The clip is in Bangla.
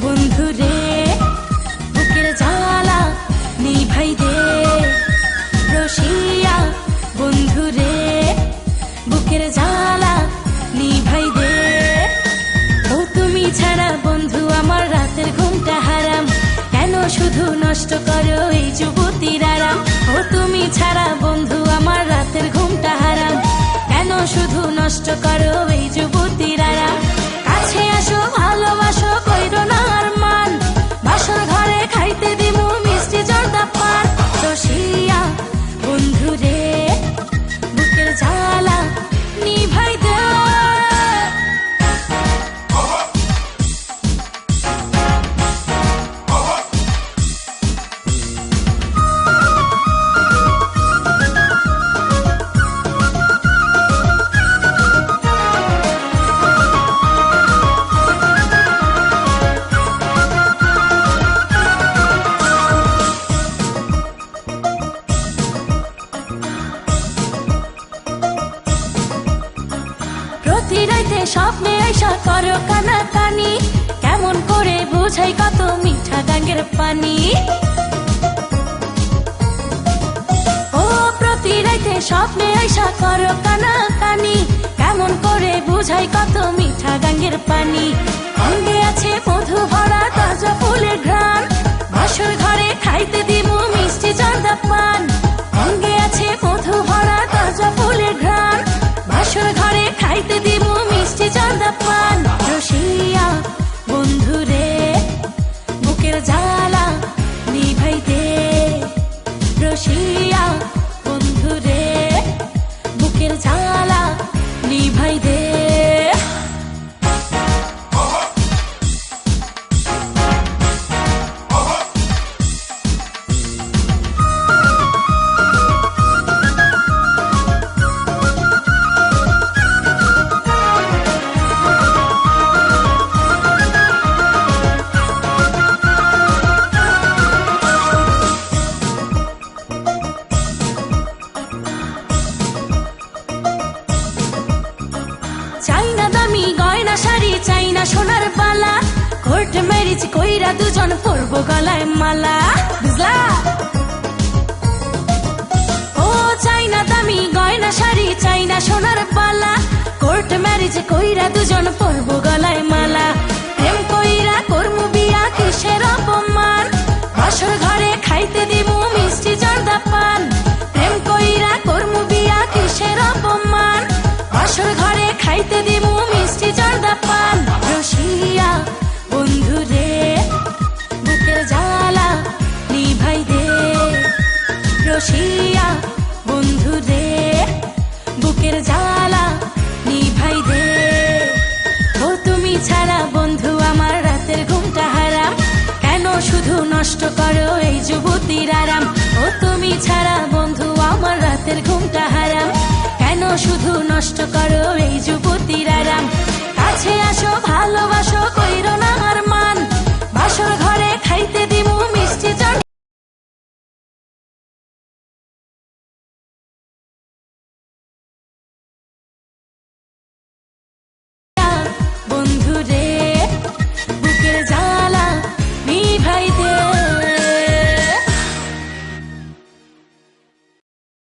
বন্ধু রে বুকের জ্বালা নিভাই দে রসিয়া বন্ধু রে বুকের জ্বালা নিভাই দে ও তুমি ছাড়া বন্ধু আমার রাতের ঘুমটা হারাম কেন শুধু নষ্ট করো এই যুবতীর আরাম ও তুমি ছাড়া বন্ধু আমার রাতের ঘুমটা হারাম কেন শুধু নষ্ট করো এই যুবতীর আরাম কাছে আসো ভালোবাসো কইরো না আর মান বাসর ঘরে খাইতে দিমু মিষ্টি জর্দা পান রসিয়া বন্ধু রে বুকের জ্বালা নিভাই দে স্বপ্নে আইসা করো কানাকানি কেমন করে বুঝাই কত মিঠা গাঙ্গের পানি ও প্রতি রাইতে স্বপ্নে আইসা করো কানাকানি কেমন করে বুঝাই কত মিঠা গাঙ্গের পানি অঙ্গে আছে মধু ভরা তাজা ফুলের ঘ্রাণ বাসর ঘরে খাইতে দিমু মিষ্টি জর্দা পান অঙ্গে আছে মধু ভরা তাজা ফুলের ঘ্রাণ বাসর ঘরে খাইতে দিমু মিষ্টি জর্দা পান রসিয়া বন্ধু রে বুকের জ্বালা নিভাই দে রসিয়া বন্ধু রে বুকের জ্বালা নিভাই দে চাইনা দামি গয়না শাড়ি চাইনা সোনার বালা কোর্ট ম্যারেজ কইরা দুজন পরবো গলায় মালা বুঝলা ও চাইনা দামি গয়না শাড়ি চাইনা সোনার বালা কোর্ট ম্যারেজ কইরা দুজন পরবো গলায় মালা প্রেম কইরা করমু বিয়া কিসের অপমান বাসর ঘরে খাইতে দিমু মিষ্টি জর্দা পান প্রেম কইরা করমু বিয়া কিসের অপমান বাসর ঘরে খাইতে দিমু মিষ্টি জর্দা পান রসিয়া বন্ধু রে বুকের জ্বালা নিভাই দে রসিয়া বন্ধু রে বুকের জ্বালা নিভাই দে ও তুমি ছাড়া বন্ধু আমার রাতের ঘুমটা হারাম কেন শুধু নষ্ট করো এই যুবতীর আরাম ও তুমি ছাড়া বন্ধু আমার রাতের ঘুমটা হারাম কেন শুধু নষ্ট করো এই যুবতীর আরাম কাছে আসো ভালোবাসো কইরো না